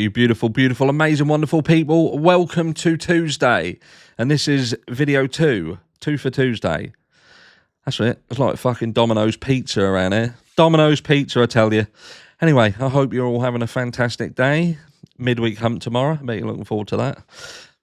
you beautiful, beautiful, amazing, wonderful people. Welcome to Tuesday. And this is video 2 for Tuesday. That's it. It's like fucking Domino's Pizza around here. Domino's Pizza, I tell you. Anyway, I hope you're all having a fantastic day. Midweek hump tomorrow. I bet you're looking forward to that.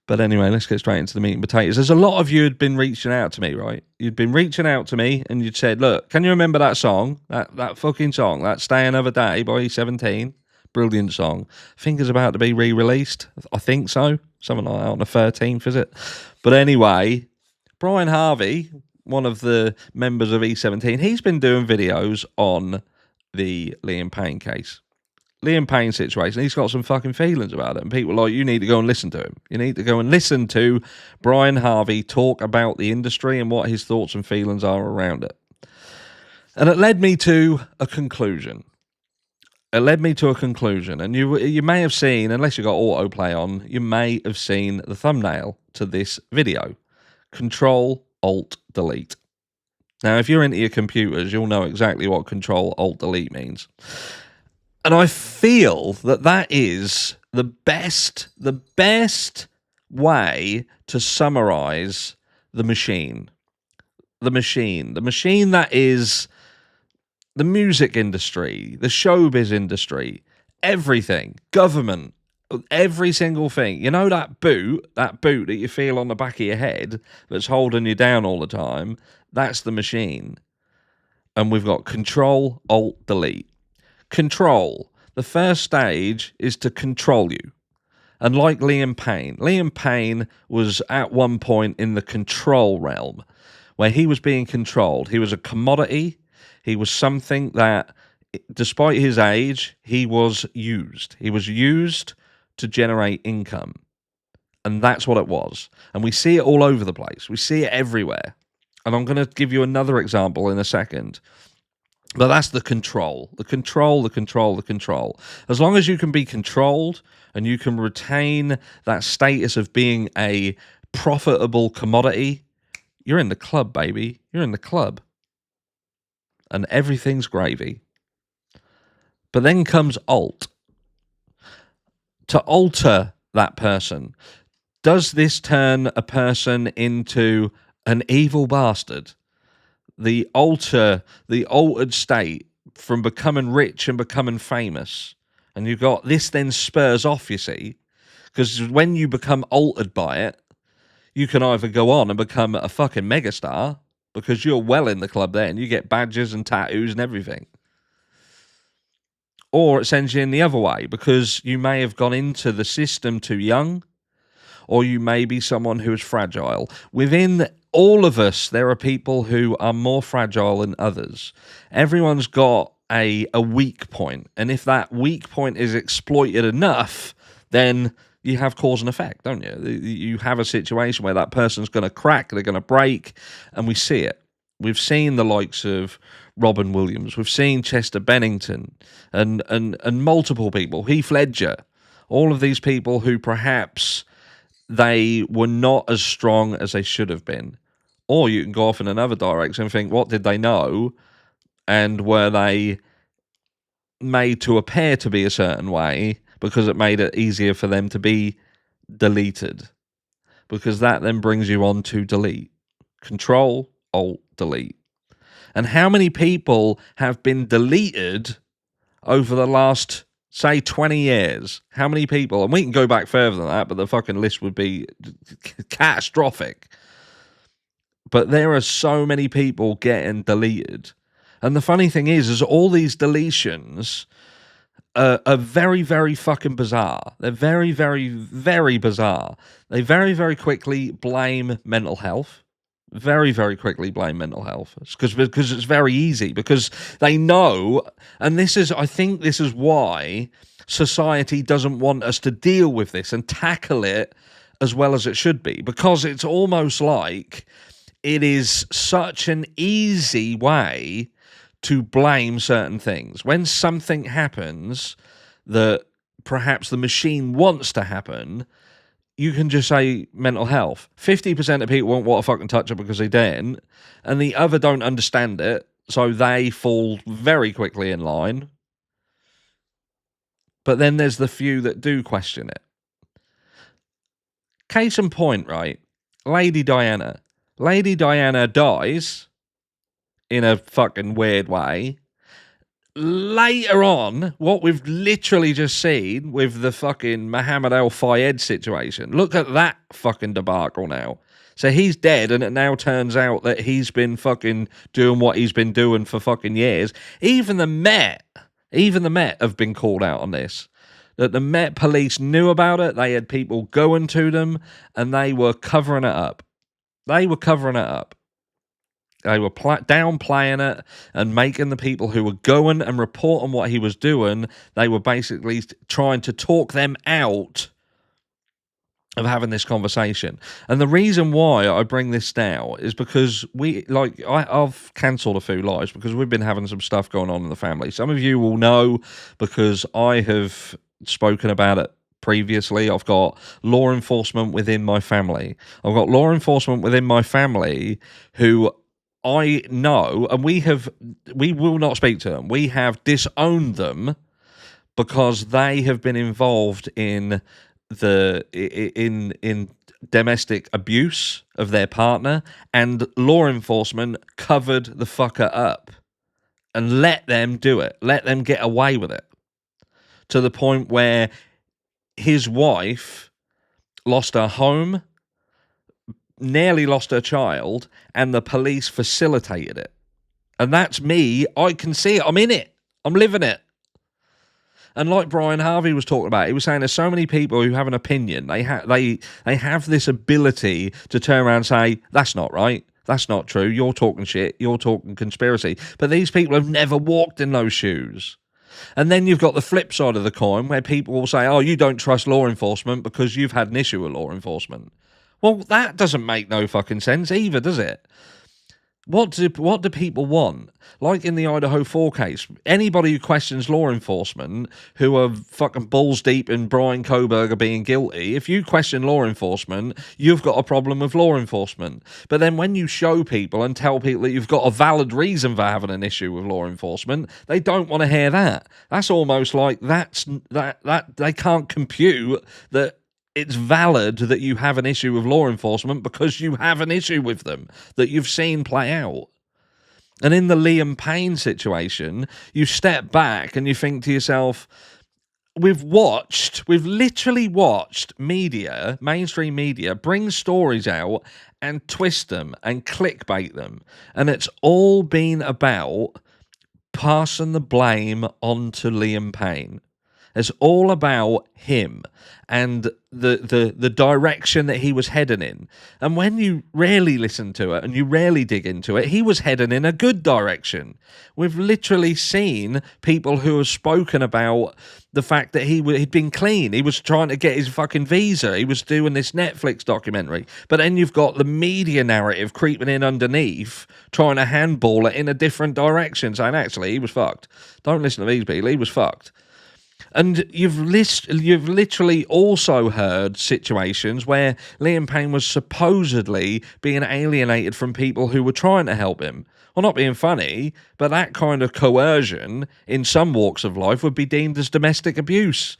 But anyway, let's get straight into the meat and potatoes. There's a lot of you who'd been reaching out to me, right? You'd been reaching out to me and you'd said, look, can you remember that song? That fucking song, that Stay Another Day by E17? Brilliant song. I think it's about to be re-released. I think so. Something like that on the 13th, is it? But anyway, Brian Harvey, one of the members of E17, he's been doing videos on the Liam Payne case. Liam Payne situation. He's got some fucking feelings about it. And people are like, you need to go and listen to him. You need to go and listen to Brian Harvey talk about the industry and what his thoughts and feelings are around it. And it led me to a conclusion. And you may have seen, unless you got autoplay on, you may have seen the thumbnail to this video. Control, Alt, Delete. Now, if you're into your computers, you'll know exactly what Control, Alt, Delete means. And I feel that that is the best way to summarize the machine. The machine that is the music industry, the showbiz industry, everything, government, every single thing. You know that boot that you feel on the back of your head that's holding you down all the time? That's the machine. And we've got Control, Alt, Delete. Control. The first stage is to control you. And like Liam Payne was at one point in the control realm where he was being controlled. He was a commodity. He was something that, despite his age, he was used. He was used to generate income. And that's what it was. And we see it all over the place. We see it everywhere. And I'm going to give you another example in a second. But that's the control. The control. As long as you can be controlled and you can retain that status of being a profitable commodity, you're in the club, baby. You're in the club. And everything's gravy. But then comes Alt. To alter that person. Does this turn a person into an evil bastard? The altered state from becoming rich and becoming famous. And you've got this then spurs off, you see. Because when you become altered by it, you can either go on and become a fucking megastar, because you're well in the club then. You get badges and tattoos and everything. Or it sends you in the other way, because you may have gone into the system too young, or you may be someone who is fragile. Within all of us, there are people who are more fragile than others. Everyone's got a weak point. And if that weak point is exploited enough, then you have cause and effect, don't you? You have a situation where that person's going to crack, they're going to break, and we see it. We've seen the likes of Robin Williams. We've seen Chester Bennington and multiple people, Heath Ledger, all of these people who perhaps they were not as strong as they should have been. Or you can go off in another direction and think, what did they know? And were they made to appear to be a certain way because it made it easier for them to be deleted? Because that then brings you on to delete. Control, Alt, Delete. And how many people have been deleted over the last, say, 20 years? How many people? And we can go back further than that, but the fucking list would be catastrophic. But there are so many people getting deleted. And the funny thing is all these deletions are very, very fucking bizarre. They're very, very, very bizarre. They very, very quickly blame mental health. Very, very quickly blame mental health. Because it's very easy. Because they know, and I think this is why society doesn't want us to deal with this and tackle it as well as it should be. Because it's almost like it is such an easy way to blame certain things. When something happens that perhaps the machine wants to happen, you can just say mental health. 50% of people won't want to fucking touch it because they didn't, and the other don't understand it, so they fall very quickly in line. But then there's the few that do question it. Case in point, right? Lady Diana. Lady Diana dies in a fucking weird way. Later on, what we've literally just seen with the fucking Mohammed Al Fayed situation, look at that fucking debacle now. So he's dead, and it now turns out that he's been fucking doing what he's been doing for fucking years. Even the Met have been called out on this. That the Met police knew about it, they had people going to them, and they were covering it up. They were downplaying it and making the people who were going and reporting what he was doing, they were basically trying to talk them out of having this conversation. And the reason why I bring this now is because I've cancelled a few lives because we've been having some stuff going on in the family. Some of you will know because I have spoken about it previously. I've got law enforcement within my family. I've got law enforcement within my family who I know, and we will not speak to them. We have disowned them because they have been involved in domestic abuse of their partner, and law enforcement covered the fucker up and let them do it, let them get away with it, to the point where his wife lost her home, nearly lost her child, and the police facilitated it. And that's me. I can see it. I'm in it. I'm living it. And like Brian Harvey was talking about, he was saying there's so many people who have an opinion. They have this ability to turn around and say, that's not right. That's not true. You're talking shit. You're talking conspiracy. But these people have never walked in those shoes. And then you've got the flip side of the coin where people will say, oh, you don't trust law enforcement because you've had an issue with law enforcement. Well, that doesn't make no fucking sense either, does it? What do people want? Like in the Idaho 4 case, anybody who questions law enforcement, who are fucking balls deep in Brian Kohberger being guilty, if you question law enforcement, you've got a problem with law enforcement. But then when you show people and tell people that you've got a valid reason for having an issue with law enforcement, they don't want to hear that. That's almost like that they can't compute that it's valid that you have an issue with law enforcement because you have an issue with them that you've seen play out. And in the Liam Payne situation, you step back and you think to yourself, we've literally watched media, mainstream media, bring stories out and twist them and clickbait them. And it's all been about passing the blame onto Liam Payne. It's all about him and the direction that he was heading in. And when you really listen to it and you really dig into it, he was heading in a good direction. We've literally seen people who have spoken about the fact that he'd been clean. He was trying to get his fucking visa. He was doing this Netflix documentary. But then you've got the media narrative creeping in underneath, trying to handball it in a different direction, saying, actually, he was fucked. Don't listen to these people. He was fucked. And you've literally also heard situations where Liam Payne was supposedly being alienated from people who were trying to help him. Well, not being funny, but that kind of coercion in some walks of life would be deemed as domestic abuse.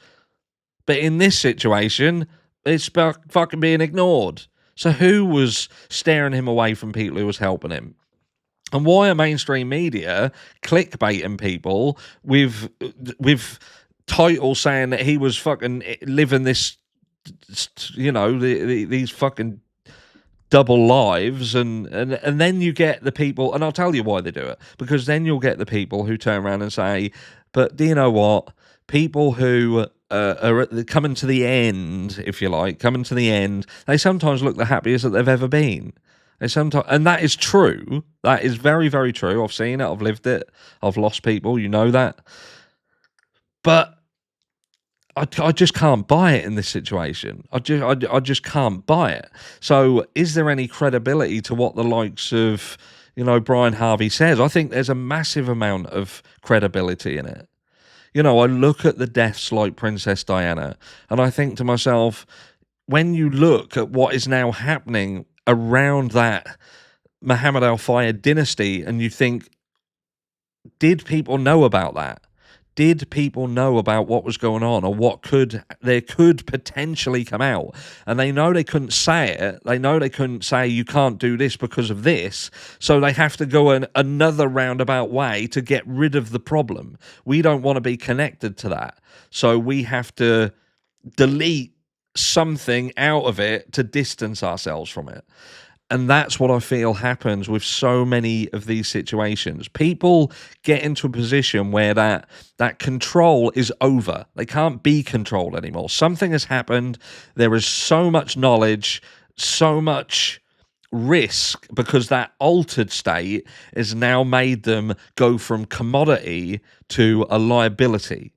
But in this situation, it's fucking being ignored. So who was steering him away from people who was helping him? And why are mainstream media clickbaiting people with title saying that he was fucking living this, these fucking double lives, and then you get the people, and I'll tell you why they do it, because then you'll get the people who turn around and say, but do you know what? People who are coming to the end, if you like, they sometimes look the happiest that they've ever been. And that is true. That is very, very true. I've seen it. I've lived it. I've lost people. You know that. But I just can't buy it in this situation. I just can't buy it. So is there any credibility to what the likes of, Brian Harvey says? I think there's a massive amount of credibility in it. I look at the deaths like Princess Diana, and I think to myself, when you look at what is now happening around that Mohammed Al Fayed dynasty, and you think, did people know about that? Did people know about what was going on, or what there could potentially come out? And they know they couldn't say it. They know they couldn't say you can't do this because of this. So they have to go another roundabout way to get rid of the problem. We don't want to be connected to that. So we have to delete something out of it to distance ourselves from it. And that's what I feel happens with so many of these situations. People get into a position where that control is over. They can't be controlled anymore. Something has happened. There is so much knowledge, so much risk, because that altered state has now made them go from commodity to a liability.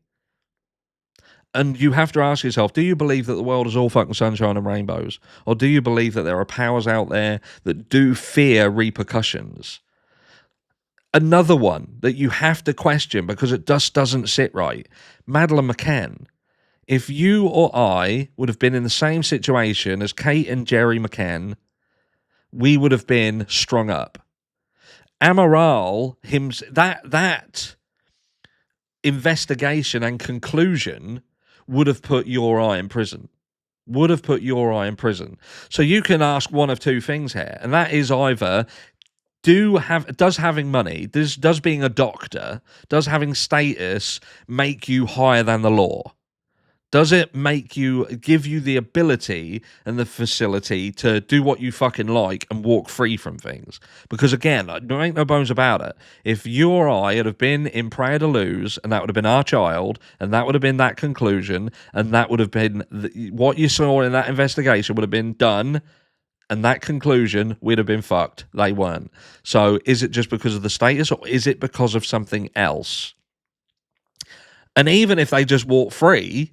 And you have to ask yourself, do you believe that the world is all fucking sunshine and rainbows? Or do you believe that there are powers out there that do fear repercussions? Another one that you have to question because it just doesn't sit right. Madeleine McCann. If you or I would have been in the same situation as Kate and Jerry McCann, we would have been strung up. Amaral, that investigation and conclusion would have put your eye in prison. So you can ask one of two things here, and that is either does having money, does being a doctor, does having status make you higher than the law? Does it give you the ability and the facility to do what you fucking like and walk free from things? Because again, there ain't no bones about it. If you or I had have been in Prayer to Lose, and that would have been our child, and that would have been that conclusion, and that would have been what you saw in that investigation would have been done, and that conclusion, we'd have been fucked. They weren't. So is it just because of the status, or is it because of something else? And even if they just walk free,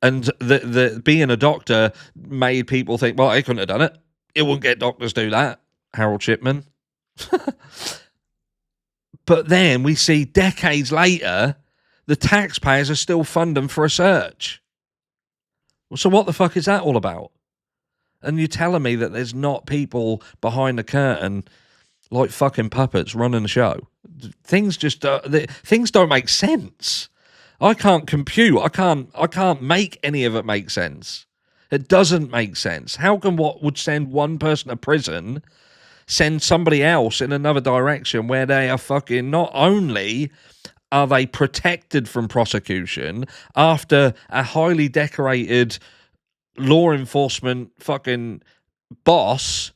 and the being a doctor made people think, well, I couldn't have done it. It wouldn't get doctors do that. Harold Shipman. But then we see decades later, the taxpayers are still funding for research. So what the fuck is that all about? And you're telling me that there's not people behind the curtain like fucking puppets running the show? Things things don't make sense. I can't compute. I can't make any of it make sense. It doesn't make sense. How can what would send one person to prison send somebody else in another direction where they are fucking, not only are they protected from prosecution after a highly decorated law enforcement fucking boss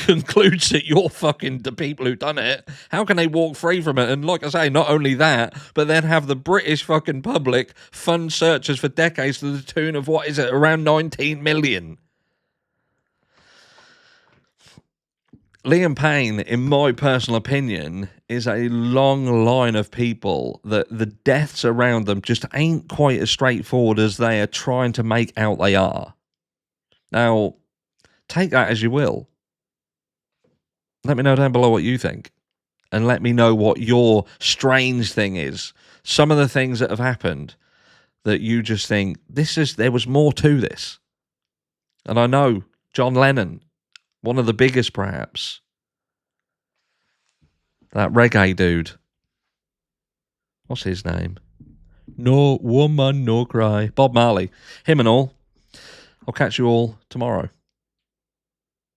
concludes that you're fucking the people who done it, how can they walk free from it? And like I say, not only that, but then have the British fucking public fund searches for decades to the tune of, what is it, around 19 million? Liam Payne, in my personal opinion, is a long line of people that the deaths around them just ain't quite as straightforward as they are trying to make out they are. Now, take that as you will. Let me know down below what you think. And let me know what your strange thing is. Some of the things that have happened that you just think, there was more to this. And I know John Lennon, one of the biggest perhaps. That reggae dude. What's his name? No woman, no cry. Bob Marley. Him and all. I'll catch you all tomorrow.